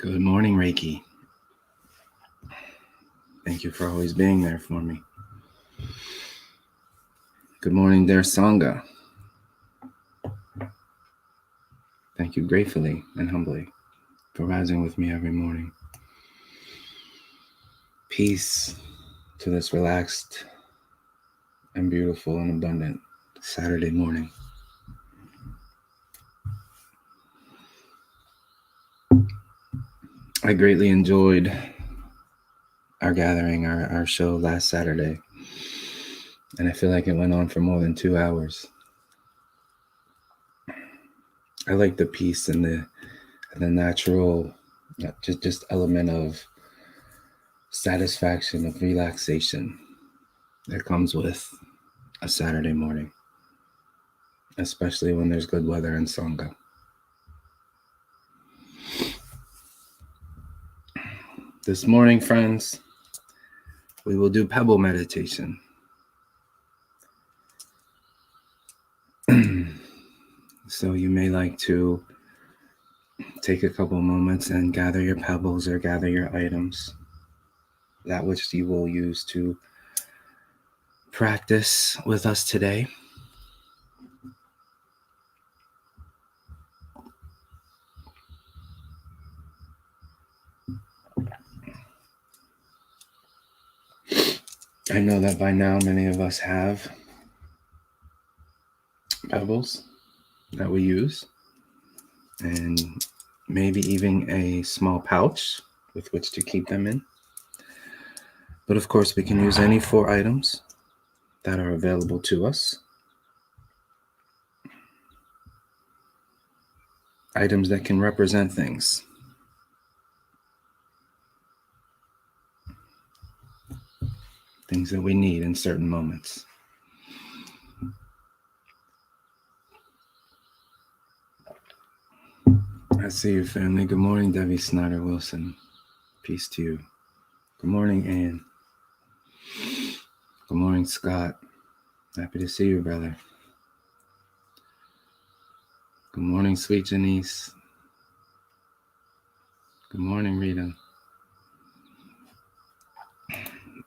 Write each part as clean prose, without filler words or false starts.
Good morning, Reiki. Thank you for always being there for me. Good morning, dear Sangha. Thank you gratefully and humbly for rising with me every morning. Peace to this relaxed and beautiful and abundant Saturday morning. I greatly enjoyed our gathering, our show last Saturday, and I feel like it went on for more than 2 hours. I like the peace and the natural, just element of satisfaction, of relaxation that comes with a Saturday morning, especially when there's good weather in Sangha. This morning, friends, we will do pebble meditation. So you may like to take a couple moments and gather your pebbles or gather your items, that which you will use to practice with us today. I know that by now many of us have pebbles that we use, and maybe even a small pouch with which to keep them in. But of course, we can use any 4 items that are available to us. Items that can represent things. Things that we need in certain moments. I see you, family. Good morning, Debbie Snyder Wilson. Peace to you. Good morning, Ann. Good morning, Scott. Happy to see you, brother. Good morning, sweet Janice. Good morning, Rita.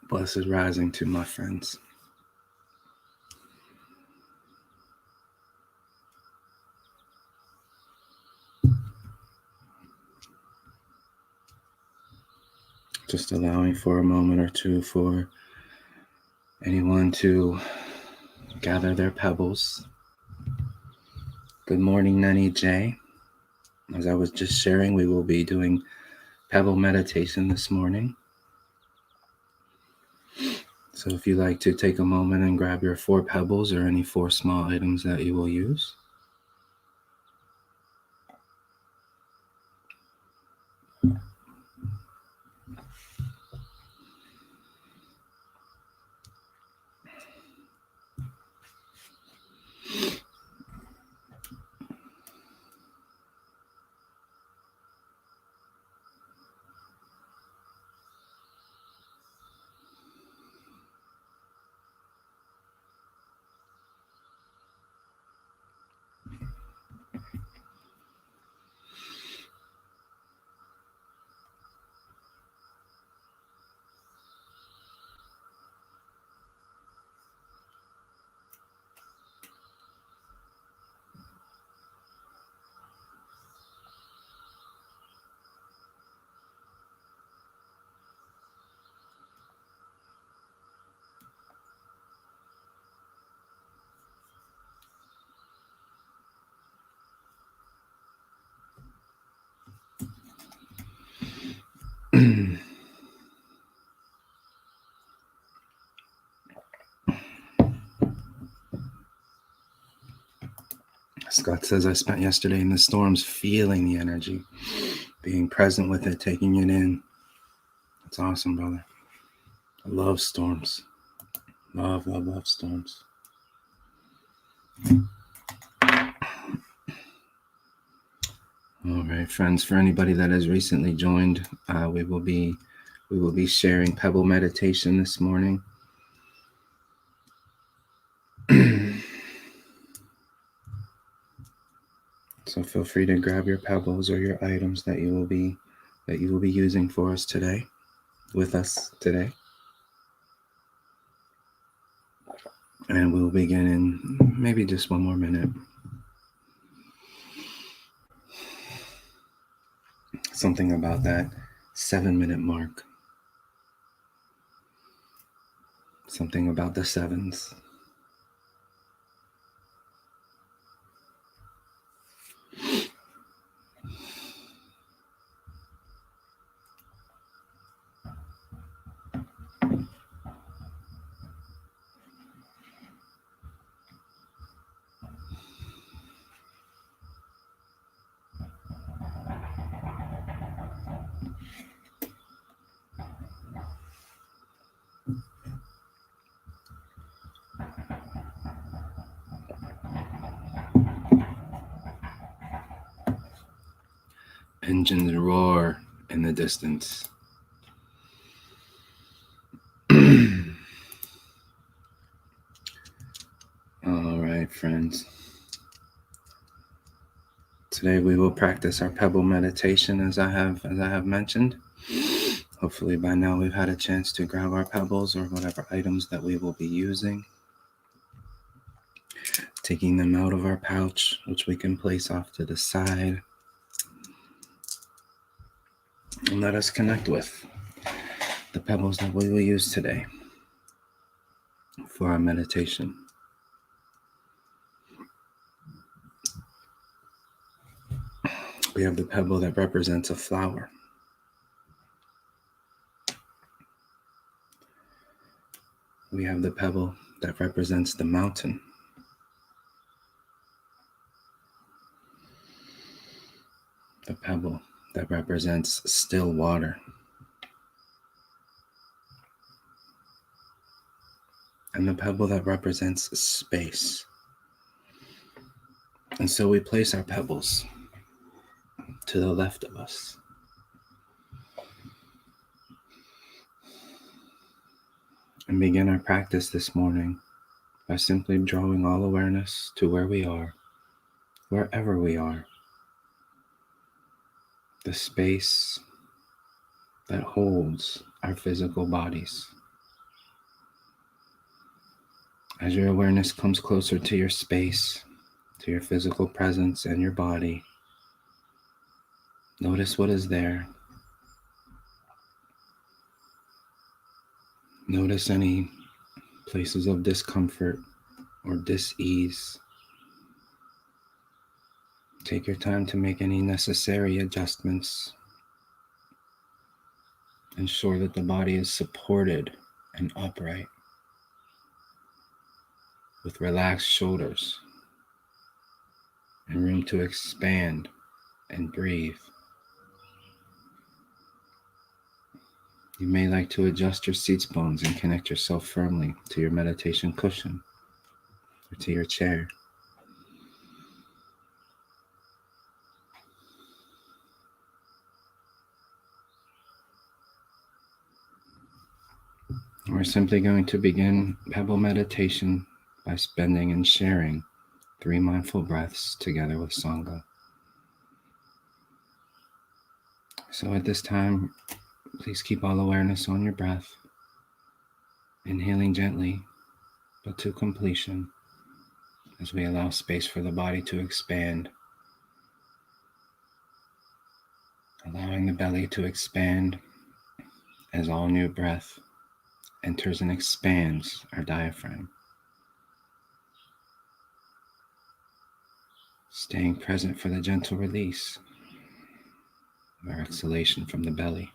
Blessed rising to my friends. Just allowing for a moment or two for anyone to gather their pebbles. Good morning, Nani J. As I was just sharing, we will be doing pebble meditation this morning. So if you'd like to take a moment and grab your 4 pebbles or any 4 small items that you will use. Scott says, I spent yesterday in the storms feeling the energy, being present with it, taking it in. That's awesome, brother. I love storms. Love storms. All right, friends, for anybody that has recently joined, we will be sharing Pebble meditation this morning. So feel free to grab your pebbles or your items that you will be that you will be using for us today, with us today. And we'll begin in maybe just one more minute. Something about that 7-minute mark. Something about the sevens. Engines roar in the distance. All right, friends. Today we will practice our pebble meditation as I have mentioned. Hopefully by now we've had a chance to grab our pebbles or whatever items that we will be using. Taking them out of our pouch, which we can place off to the side. And let us connect with the pebbles that we will use today for our meditation. We have the pebble that represents a flower. We have the pebble that represents the mountain. The pebble that represents still water. And the pebble that represents space. And so we place our pebbles to the left of us. And begin our practice this morning by simply drawing all awareness to where we are, wherever we are. The space that holds our physical bodies. As your awareness comes closer to your space, to your physical presence and your body, notice what is there. Notice any places of discomfort or dis-ease. Take your time to make any necessary adjustments. Ensure that the body is supported and upright, with relaxed shoulders and room to expand and breathe. You may like to adjust your seat bones and connect yourself firmly to your meditation cushion or to your chair. We're simply going to begin pebble meditation by spending and sharing 3 mindful breaths together with Sangha. So at this time, please keep all awareness on your breath, inhaling gently, but to completion, as we allow space for the body to expand, allowing the belly to expand as all new breath enters and expands our diaphragm. Staying present for the gentle release of our exhalation from the belly.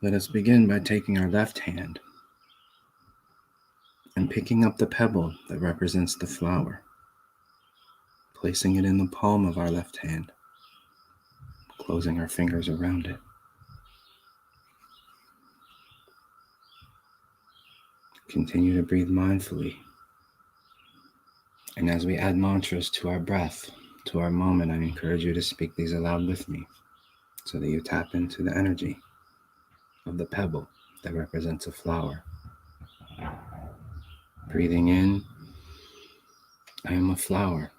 Let us begin by taking our left hand and picking up the pebble that represents the flower, placing it in the palm of our left hand, closing our fingers around it. Continue to breathe mindfully. And as we add mantras to our breath, to our moment, I encourage you to speak these aloud with me so that you tap into the energy of the pebble that represents a flower. Breathing in, I am a flower.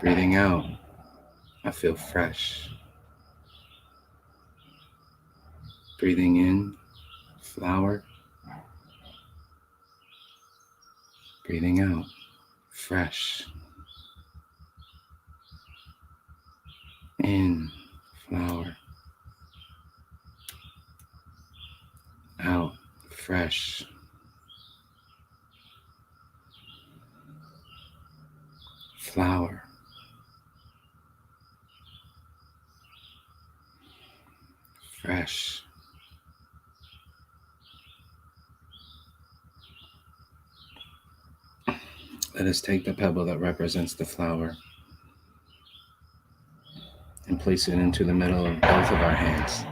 Breathing out, I feel fresh. Breathing in, flower. Breathing out, fresh. In, flower. Out, fresh. Flower. Fresh. Let us take the pebble that represents the flower and place it into the middle of both of our hands.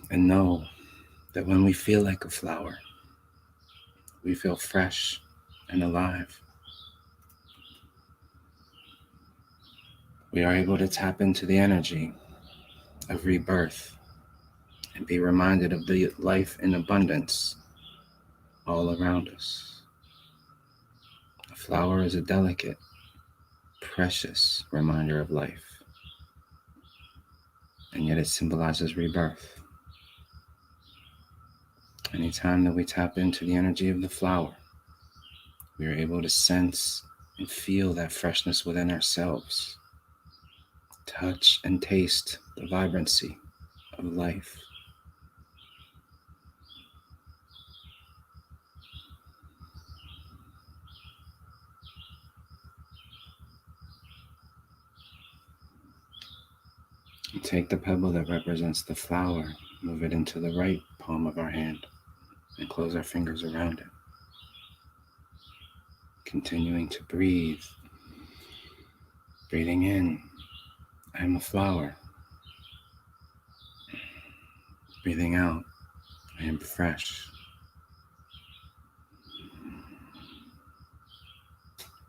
And know that when we feel like a flower, we feel fresh and alive. We are able to tap into the energy of rebirth and be reminded of the life in abundance all around us. A flower is a delicate, precious reminder of life, and yet it symbolizes rebirth. Anytime that we tap into the energy of the flower, we are able to sense and feel that freshness within ourselves, touch and taste the vibrancy of life. Take the pebble that represents the flower, move it into the right palm of our hand, and close our fingers around it. Continuing to breathe. Breathing in, I am a flower. Breathing out, I am fresh.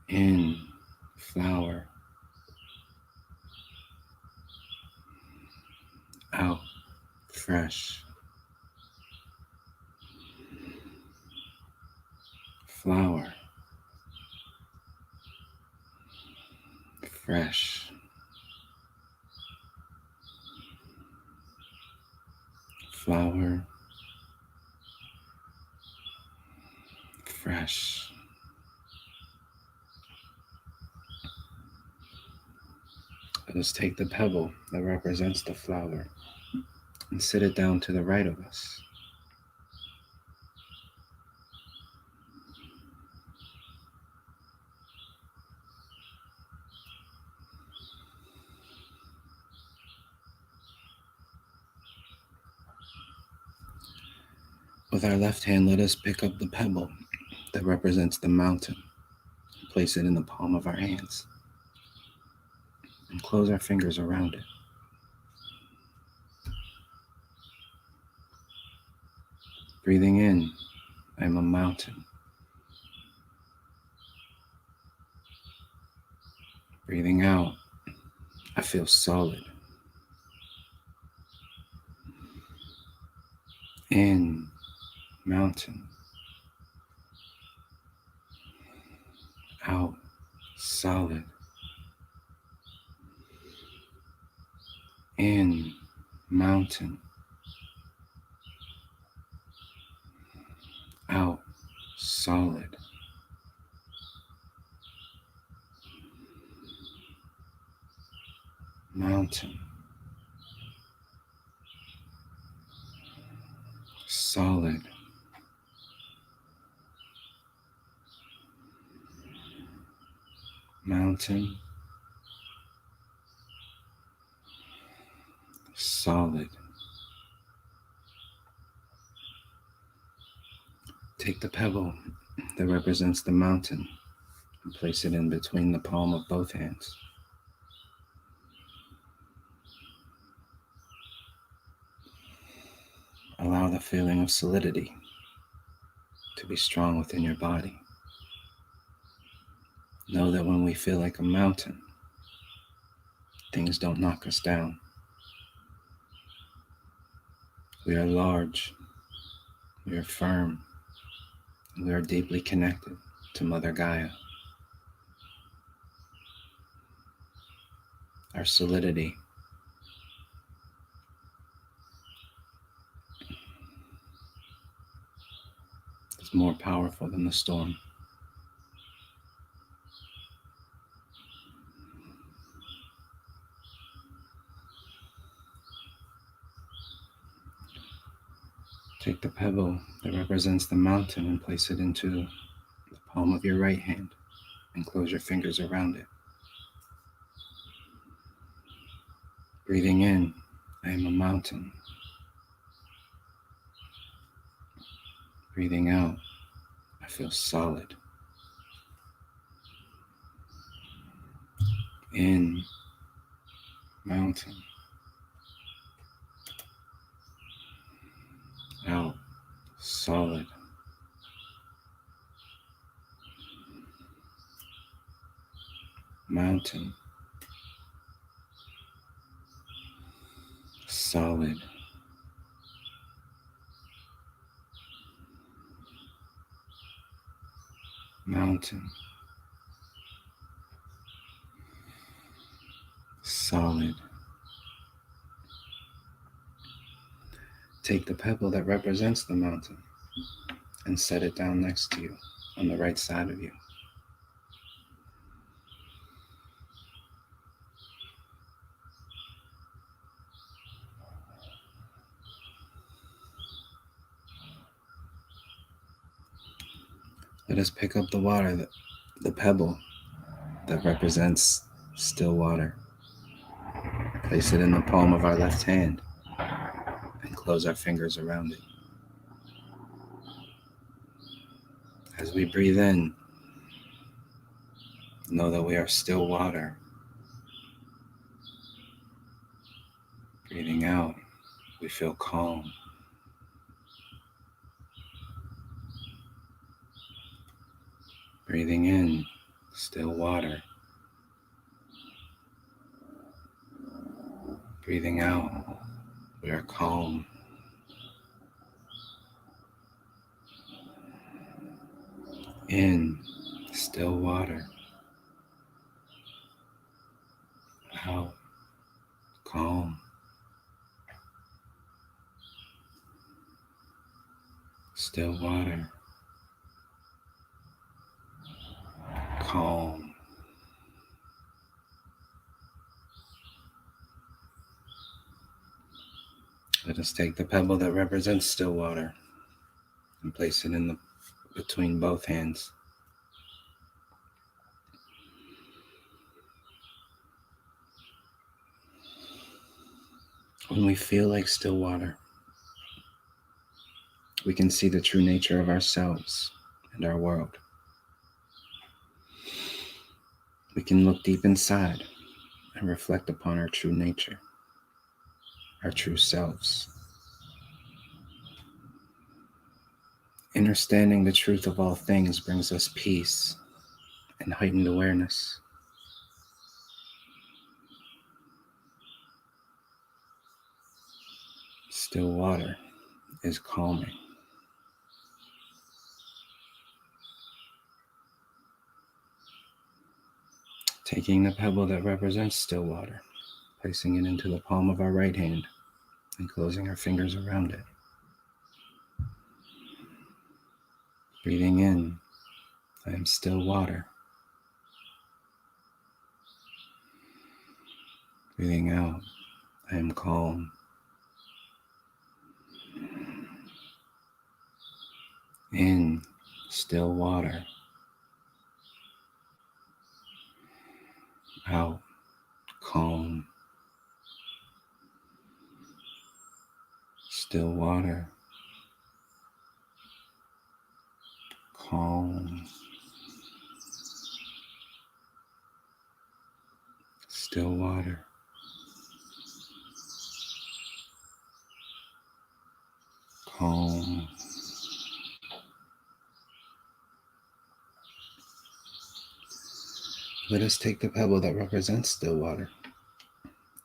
In, flower. Out, fresh. Flower. Fresh. Flower. Fresh. Let us take the pebble that represents the flower and sit it down to the right of us. With our left hand, let us pick up the pebble that represents the mountain and place it in the palm of our hands and close our fingers around it. Breathing in, I am a mountain. Breathing out, I feel solid. In, mountain. Out, solid. In, mountain. Out, solid. Mountain. Solid. Mountain. Solid. Take the pebble that represents the mountain and place it in between the palm of both hands. Allow the feeling of solidity to be strong within your body. Know that when we feel like a mountain, things don't knock us down. We are large, we are firm, and we are deeply connected to Mother Gaia. Our solidity is more powerful than the storm. Take the pebble that represents the mountain and place it into the palm of your right hand and close your fingers around it. Breathing in, I am a mountain. Breathing out, I feel solid. In, mountain. Out, solid. Mountain. Solid. Mountain. Solid. Take the pebble that represents the mountain and set it down next to you on the right side of you. Let us pick up the pebble that represents still water. Place it in the palm of our left hand and close our fingers around it. As we breathe in, know that we are still water. Breathing out, we feel calm. Breathing in, still water. Breathing out, we are calm. In, still water. Out, calm. Still water. Calm. Let us take the pebble that represents still water and place it in between both hands. When we feel like still water, we can see the true nature of ourselves and our world. We can look deep inside and reflect upon our true nature, our true selves. Understanding the truth of all things brings us peace and heightened awareness. Still water is calming. Taking the pebble that represents still water, placing it into the palm of our right hand and closing our fingers around it. Breathing in, I am still water. Breathing out, I am calm. In, still water. Out, calm. Still water. calm, still water. Calm. Let us take the pebble that represents still water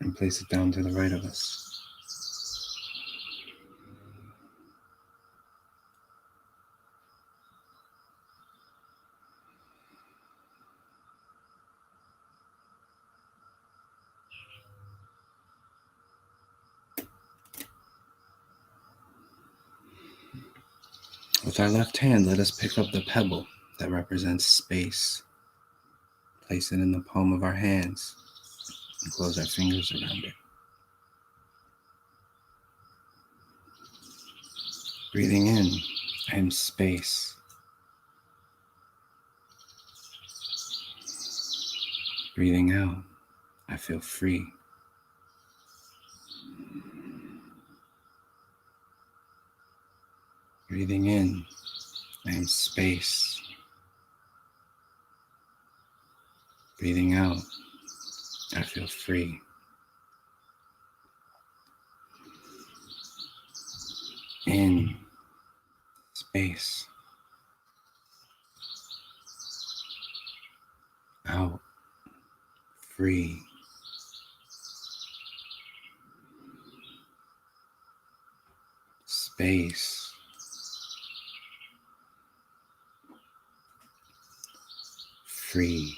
and place it down to the right of us. With our left hand, let us pick up the pebble that represents space. Place it in the palm of our hands and close our fingers around it. Breathing in, I am space. Breathing out, I feel free. Breathing in, I am space. Breathing out, I feel free. In, space. Out, free. Space. Free.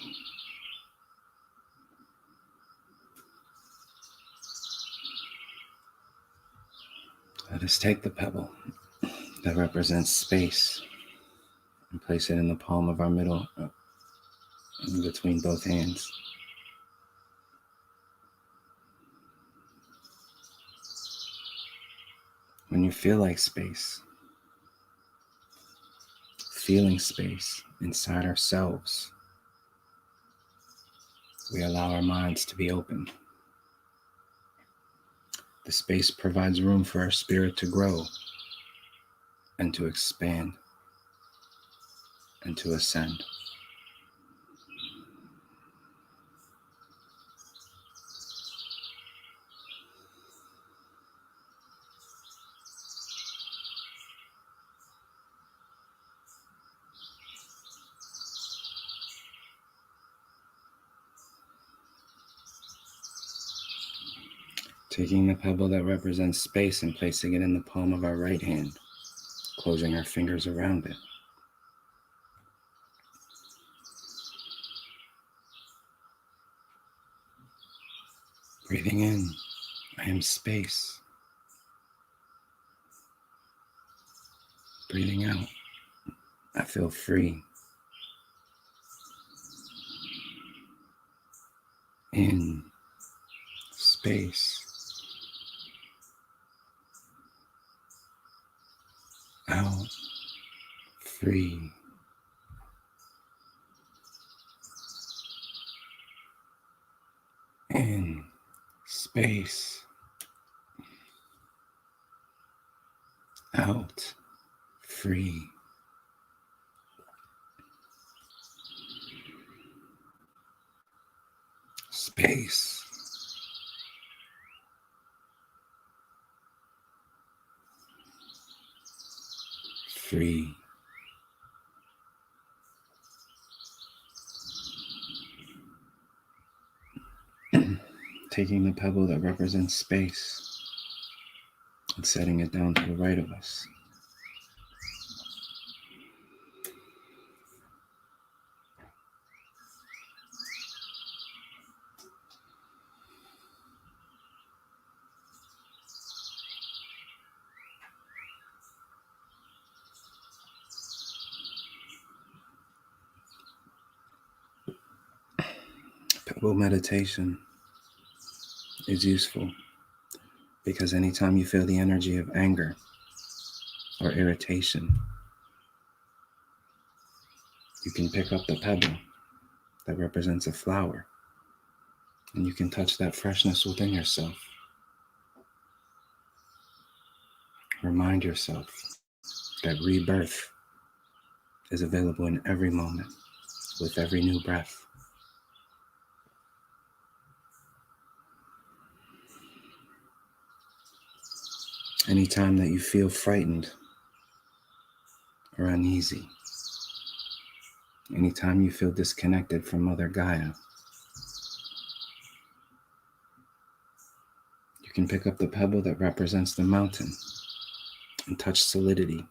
Let us take the pebble that represents space and place it in the palm of our middle, in between both hands. When you feel like space, feeling space inside ourselves, we allow our minds to be open. The space provides room for our spirit to grow and to expand and to ascend. Taking the pebble that represents space and placing it in the palm of our right hand, closing our fingers around it. Breathing in, I am space. Breathing out, I feel free. In, space. Out, free. In, space. Out, free. Space. Free. Taking the pebble that represents space and setting it down to the right of us. Pebble meditation is useful because anytime you feel the energy of anger or irritation, you can pick up the pebble that represents a flower and you can touch that freshness within yourself. Remind yourself that rebirth is available in every moment, with every new breath. Anytime that you feel frightened or uneasy, anytime you feel disconnected from Mother Gaia, you can pick up the pebble that represents the mountain and touch solidity.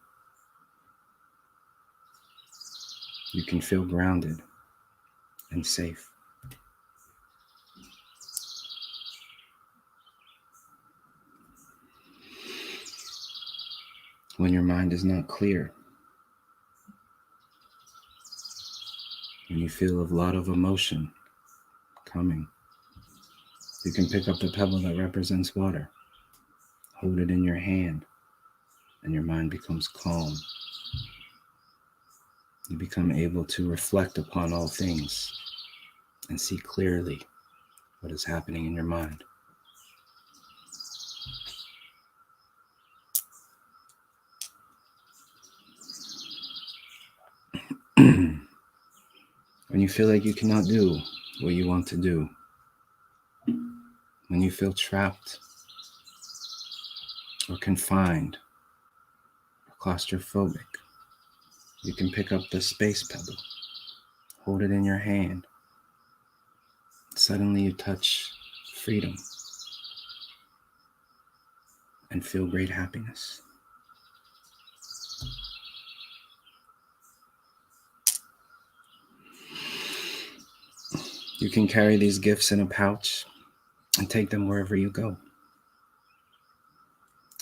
You can feel grounded and safe. When your mind is not clear, when you feel a lot of emotion coming, you can pick up the pebble that represents water, hold it in your hand, and your mind becomes calm. You become able to reflect upon all things and see clearly what is happening in your mind. When you feel like you cannot do what you want to do, when you feel trapped or confined or claustrophobic, you can pick up the space pebble, hold it in your hand. Suddenly you touch freedom and feel great happiness. You can carry these gifts in a pouch and take them wherever you go.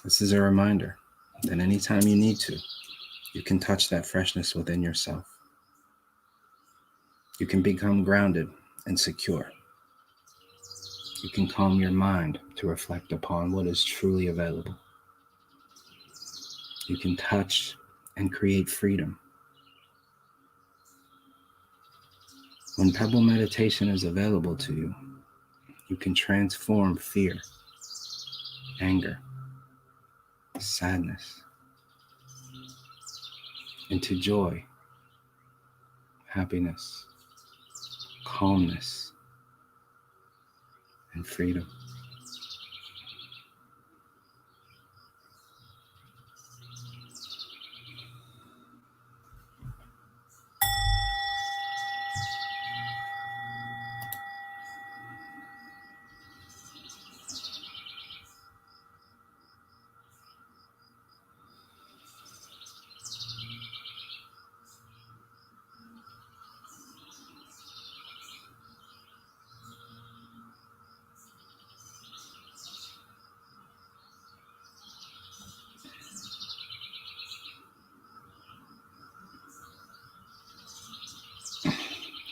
This is a reminder that anytime you need to, you can touch that freshness within yourself. You can become grounded and secure. You can calm your mind to reflect upon what is truly available. You can touch and create freedom. When Pebble meditation is available to you, you can transform fear, anger, sadness into joy, happiness, calmness, and freedom.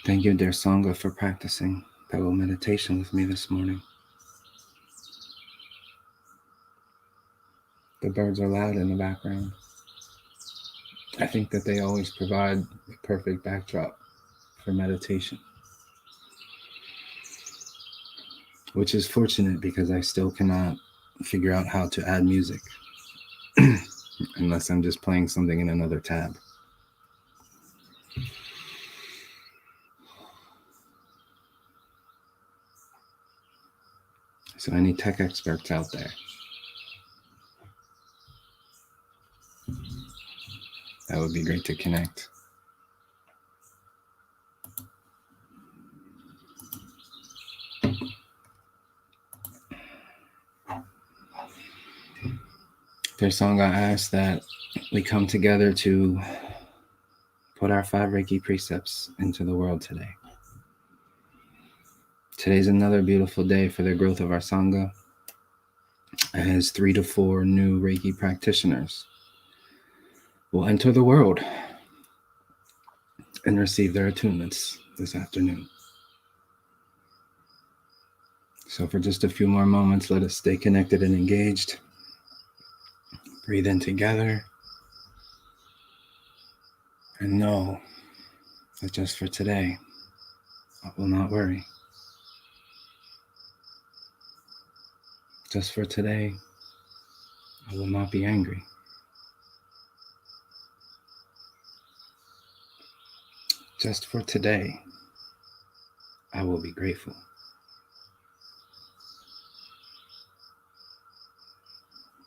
Thank you, dear Sangha, for practicing Pebble meditation with me this morning. The birds are loud in the background. I think that they always provide the perfect backdrop for meditation, which is fortunate because I still cannot figure out how to add music unless I'm just playing something in another tab. So any tech experts out there, that would be great to connect. Their Sangha asks that we come together to put our 5 Reiki precepts into the world today. Today's another beautiful day for the growth of our Sangha, as 3 to 4 new Reiki practitioners will enter the world and receive their attunements this afternoon. So for just a few more moments, let us stay connected and engaged. Breathe in together and know that just for today, I will not worry. Just for today, I will not be angry. Just for today, I will be grateful.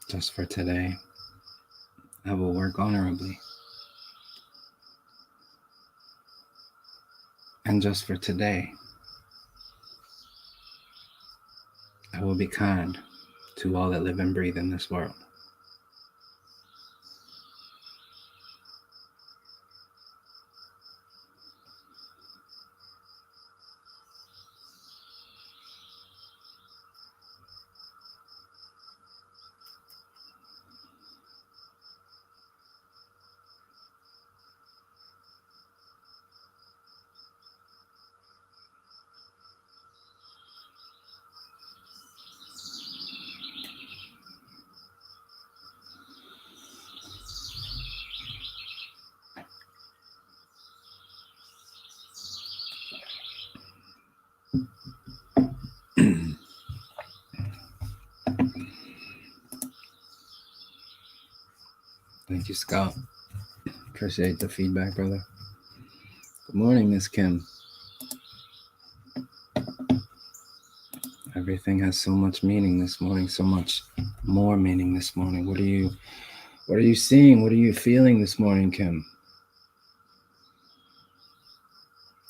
Just for today, I will work honorably. And just for today, I will be kind to all that live and breathe in this world. Thank you, Scott. Appreciate the feedback, brother. Good morning, Miss Kim. Everything has so much meaning this morning, so much more meaning this morning. What are you seeing? What are you feeling this morning, Kim?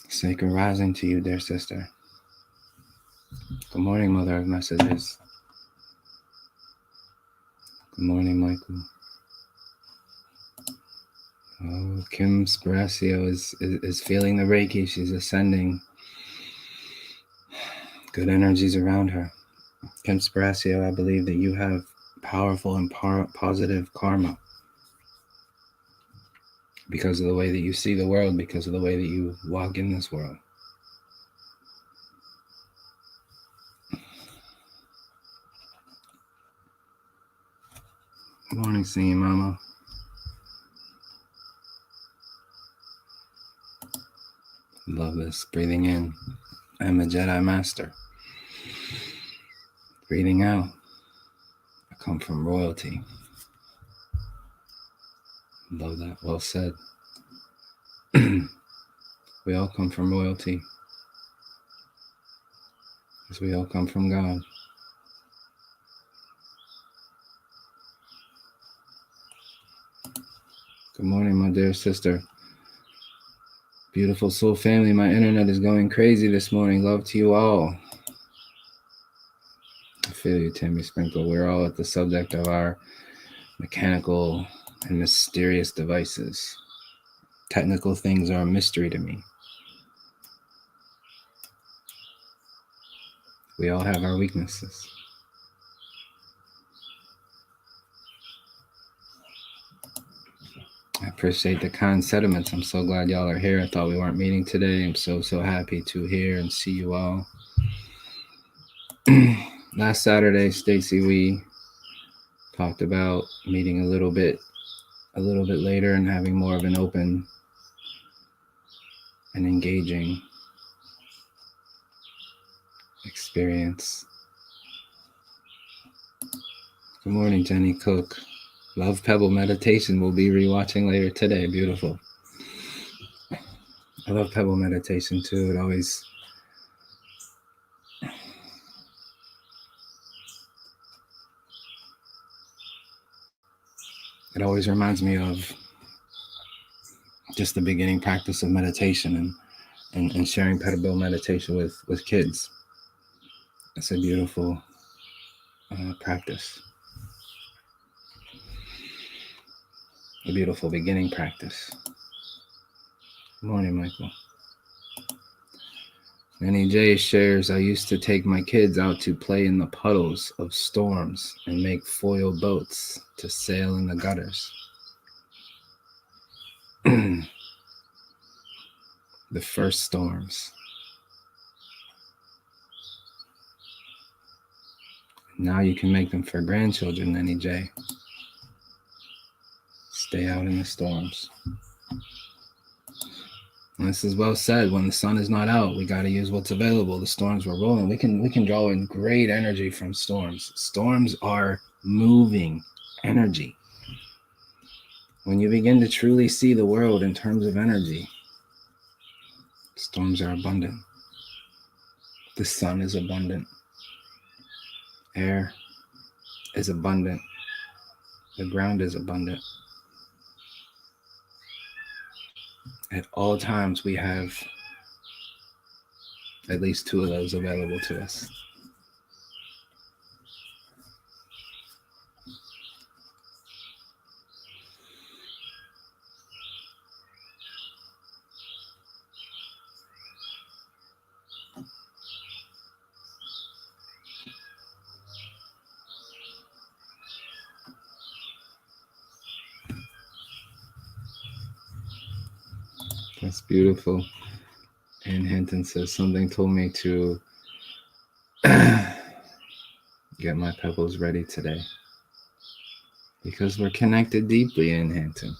Sacred rising to you, dear sister. Good morning, mother of messages. Good morning, Michael. Oh, Kim Sparacio is feeling the Reiki. She's ascending. Good energies around her. Kim Sparacio, I believe that you have powerful and positive karma because of the way that you see the world, because of the way that you walk in this world. Good morning, seeing Mama. Love this. Breathing in. I'm a Jedi Master. Breathing out. I come from royalty. Love that. Well said. We all come from royalty. Because we all come from God. Good morning, my dear sister. Beautiful soul family. My internet is going crazy this morning. Love to you all. I feel you, Tammy Sprinkle. We're all at the subject of our mechanical and mysterious devices. Technical things are a mystery to me. We all have our weaknesses. I appreciate the kind sentiments. I'm so glad y'all are here. I thought we weren't meeting today. I'm so happy to hear and see you all. Last Saturday, Stacy, we talked about meeting a little bit later and having more of an open and engaging experience. Good morning, Jenny Cook. Love Pebble Meditation. We'll be rewatching later today. Beautiful. I love Pebble Meditation too. It always reminds me of just the beginning practice of meditation and sharing Pebble Meditation with kids. It's a beautiful practice. A beautiful beginning practice. Good morning, Michael. Nanny J shares, I used to take my kids out to play in the puddles of storms and make foil boats to sail in the gutters. The first storms. Now you can make them for grandchildren, Nanny J. Stay out in the storms. And this is well said. When the sun is not out, we got to use what's available. The storms were rolling. We can draw in great energy from storms. Storms are moving energy. When you begin to truly see the world in terms of energy, Storms are abundant. The sun is abundant. Air is abundant. The ground is abundant. At all times, we have at least two of those available to us. That's beautiful. And Hinton says, something told me to get my pebbles ready today. Because we're connected deeply in Hinton.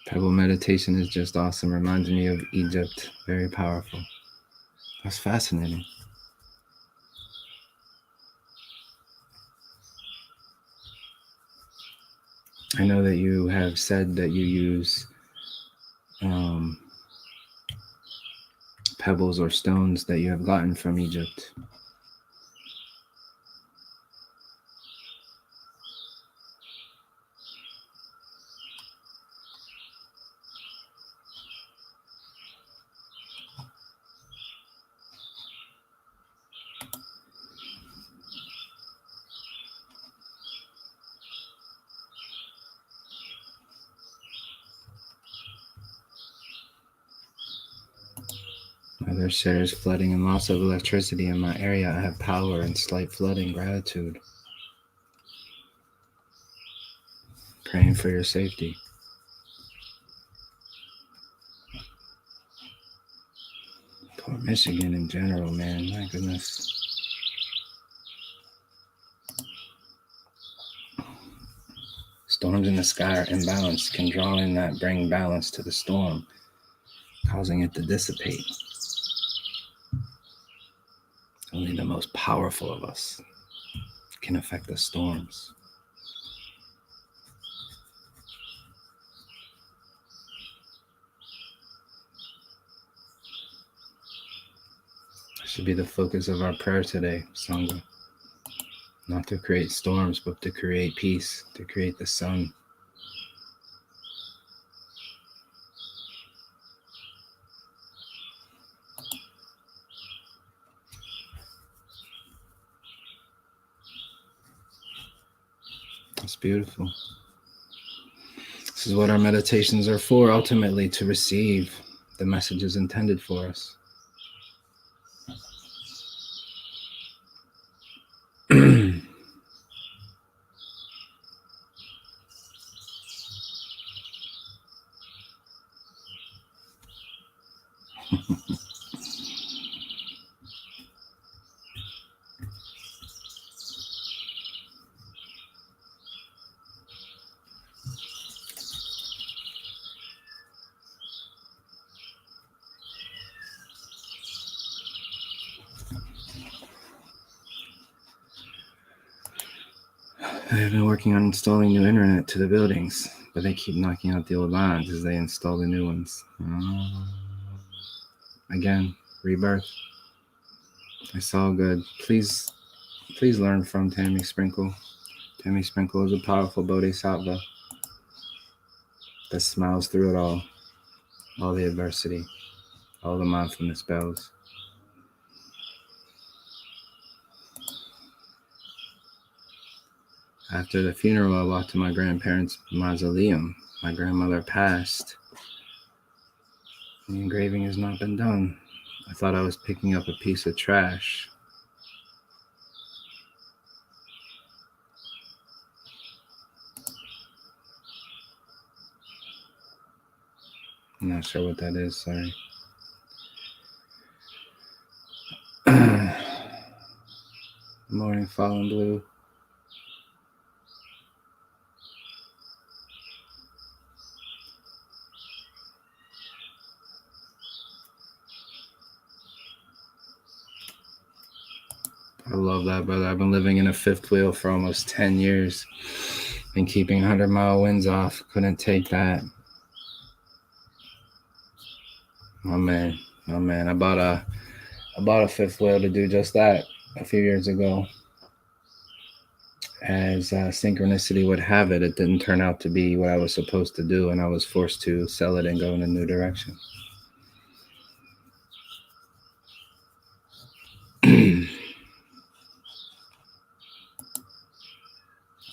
Pebble meditation is just awesome. Reminds me of Egypt. Very powerful. That's fascinating. I know that you have said that you use pebbles or stones that you have gotten from Egypt. Mother shares flooding and loss of electricity in my area. I have power and slight flooding. Gratitude. Praying for your safety. Poor Michigan in general, man. My goodness. Storms in the sky are imbalanced. Can draw in that, bring balance to the storm, causing it to dissipate. Only the most powerful of us can affect the storms. That should be the focus of our prayer today, Sangha. Not to create storms, but to create peace, to create the sun. It's beautiful. This is what our meditations are for, ultimately, to receive the messages intended for us. I have been working on installing new internet to the buildings, but they keep knocking out the old lines as they install the new ones. Again, rebirth. It's all good. Please learn from Tammy Sprinkle. Tammy Sprinkle is a powerful bodhisattva that smiles through it all the adversity, all the mindfulness bells. After the funeral, I walked to my grandparents' mausoleum. My grandmother passed. The engraving has not been done. I thought I was picking up a piece of trash. I'm not sure what that is, sorry. Good morning, Fallen Blue. I love that, brother. I've been living in a fifth wheel for almost 10 years and keeping 100-mile winds off. Couldn't take that. Man. I bought a fifth wheel to do just that a few years ago. As synchronicity would have it, it didn't turn out to be what I was supposed to do, and I was forced to sell it and go in a new direction.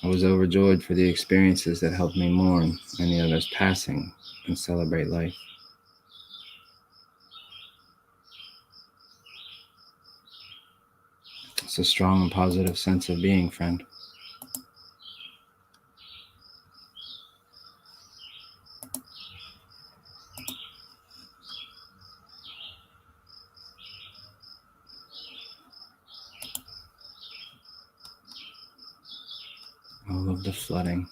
I was overjoyed for the experiences that helped me mourn any other's passing and celebrate life. It's a strong and positive sense of being, friend. All of the flooding.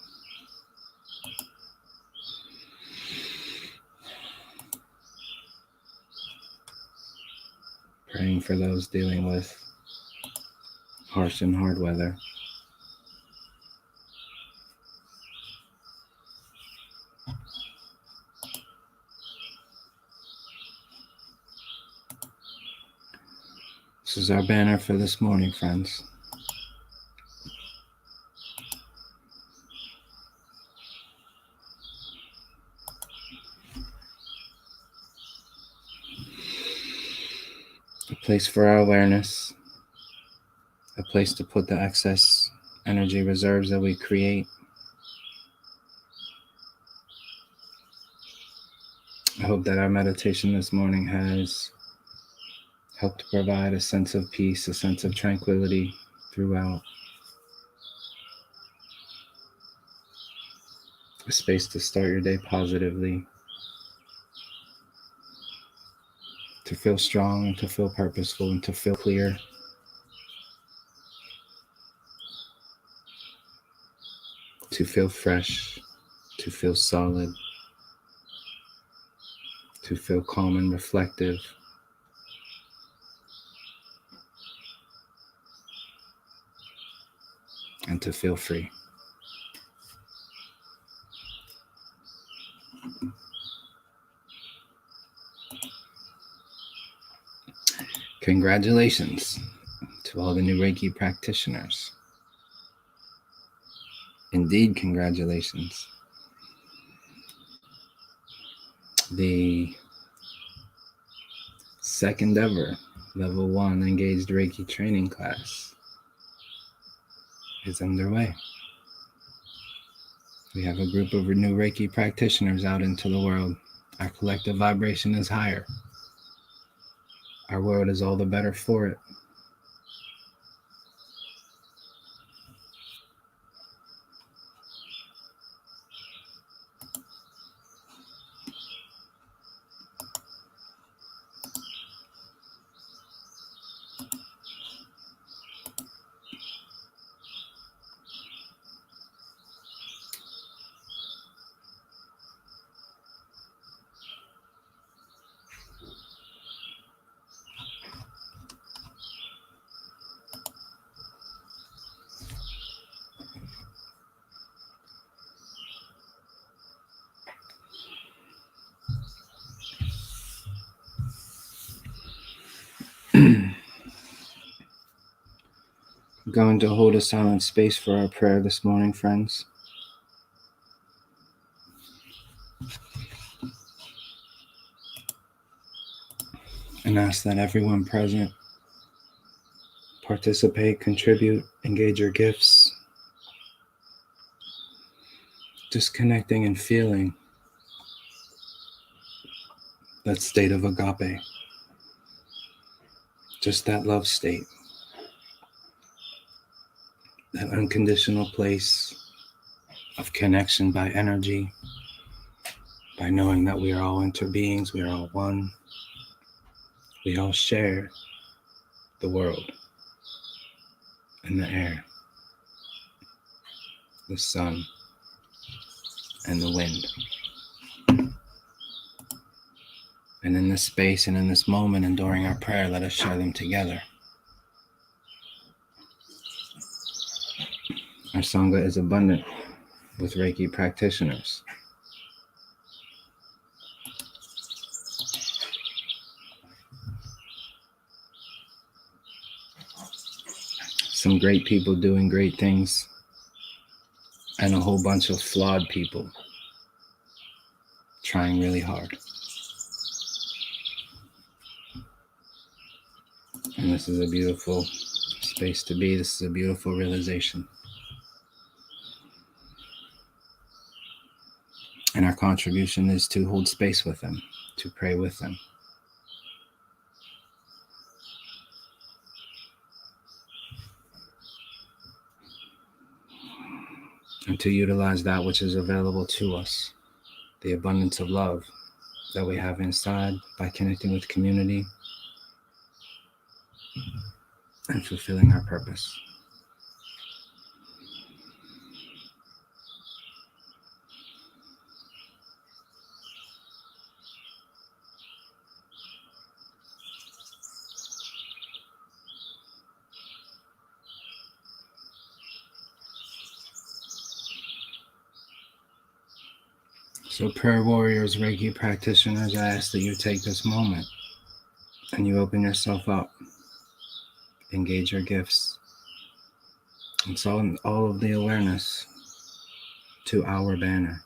Praying for those dealing with harsh and hard weather. This is our banner for this morning, friends. A place for our awareness, a place to put the excess energy reserves that we create. I hope that our meditation this morning has helped provide a sense of peace, a sense of tranquility throughout. A space to start your day positively, to feel strong and to feel purposeful and to feel clear. To feel fresh, to feel solid, to feel calm and reflective. And to feel free. Congratulations to all the new Reiki practitioners. Indeed, congratulations. The second ever Level 1 Engaged Reiki training class is underway. We have a group of new Reiki practitioners out into the world. Our collective vibration is higher. Our world is all the better for it. I'm going to hold a silent space for our prayer this morning, friends. And ask that everyone present participate, contribute, engage your gifts. Just connecting and feeling that state of agape. Just that love state. That unconditional place of connection by energy, by knowing that we are all interbeings, we are all one. We all share the world and the air, the sun, and the wind. And in this space and in this moment and during our prayer, let us share them together. Our Sangha is abundant with Reiki practitioners. some great people doing great things, and a whole bunch of flawed people trying really hard. And this is a beautiful space to be. This is a beautiful realization. And our contribution is to hold space with them, to pray with them. And to utilize that which is available to us, the abundance of love that we have inside by connecting with community and fulfilling our purpose. So prayer warriors, Reiki practitioners, I ask that you take this moment and you open yourself up, engage your gifts, and send all of the awareness to our banner,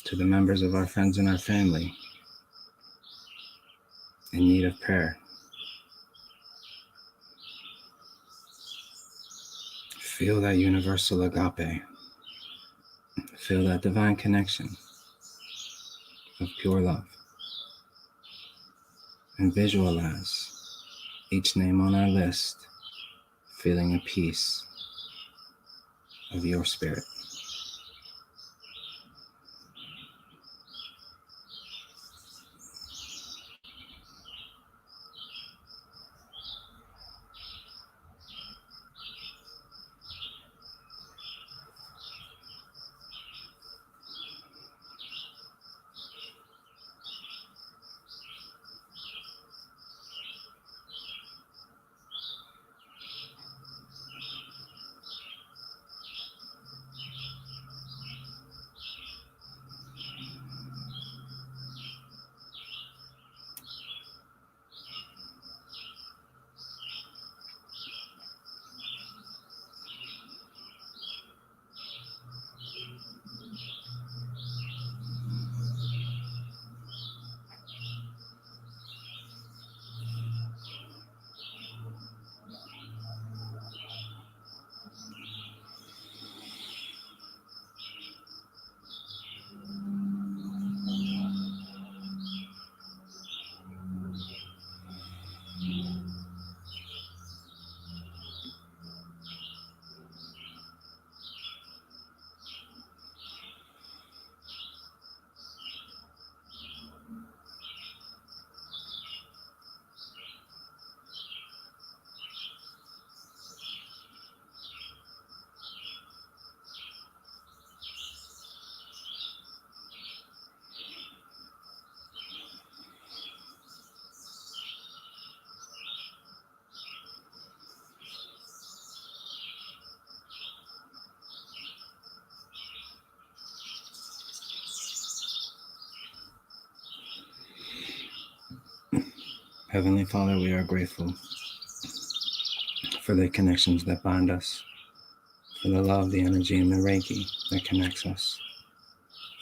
to the members of our friends and our family in need of prayer. Feel that universal agape. Feel that divine connection of pure love. And visualize each name on our list feeling a piece of your spirit. Heavenly Father, we are grateful for the connections that bind us, for the love, the energy, and the Reiki that connects us,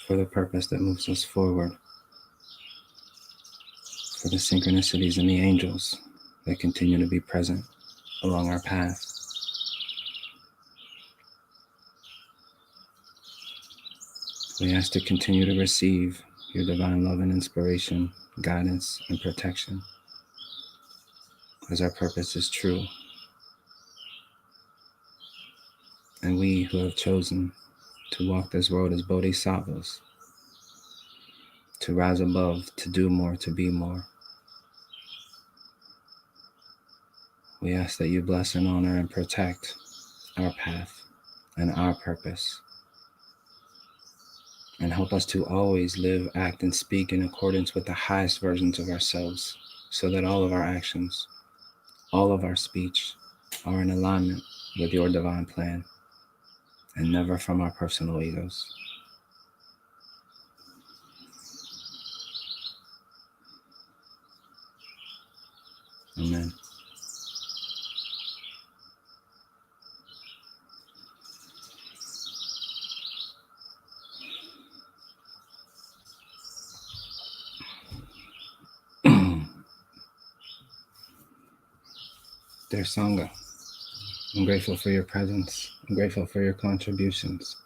for the purpose that moves us forward, for the synchronicities and the angels that continue to be present along our path. We ask to continue to receive your divine love and inspiration, guidance, and protection, as our purpose is true. And we who have chosen to walk this road as bodhisattvas, to rise above, to do more, to be more, we ask that you bless and honor and protect our path and our purpose, and help us to always live, act, and speak in accordance with the highest versions of ourselves, so that all of our actions, all of our speech are in alignment with your divine plan and never from our personal egos. Amen. Dear Sangha, I'm grateful for your presence. I'm grateful for your contributions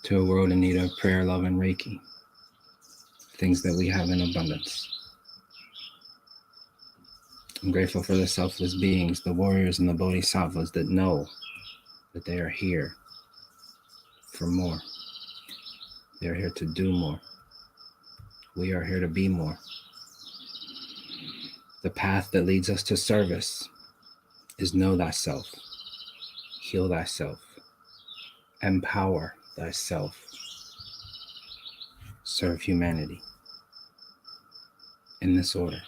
to a world in need of prayer, love, and Reiki, things that we have in abundance. I'm grateful for the selfless beings, the warriors and the bodhisattvas that know that they are here for more. They are here to do more. We are here to be more. The path that leads us to service is know thyself, heal thyself, empower thyself, serve humanity in this order.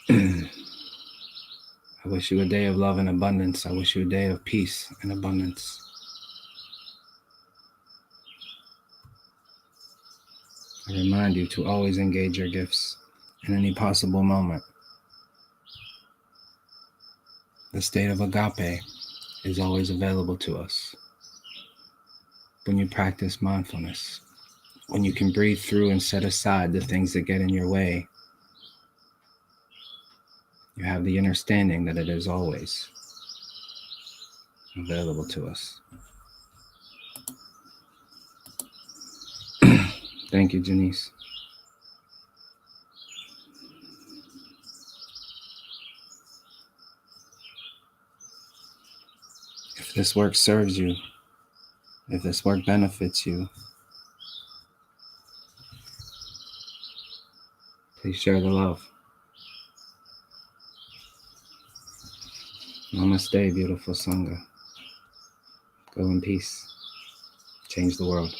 I wish you a day of love and abundance. I wish you a day of peace and abundance. I remind you to always engage your gifts in any possible moment. The state of agape is always available to us. When you practice mindfulness, when you can breathe through and set aside the things that get in your way, you have the understanding that it is always available to us. Thank you, Janice. If this work serves you, if this work benefits you, please share the love. Namaste, beautiful Sangha. Go in peace. Change the world.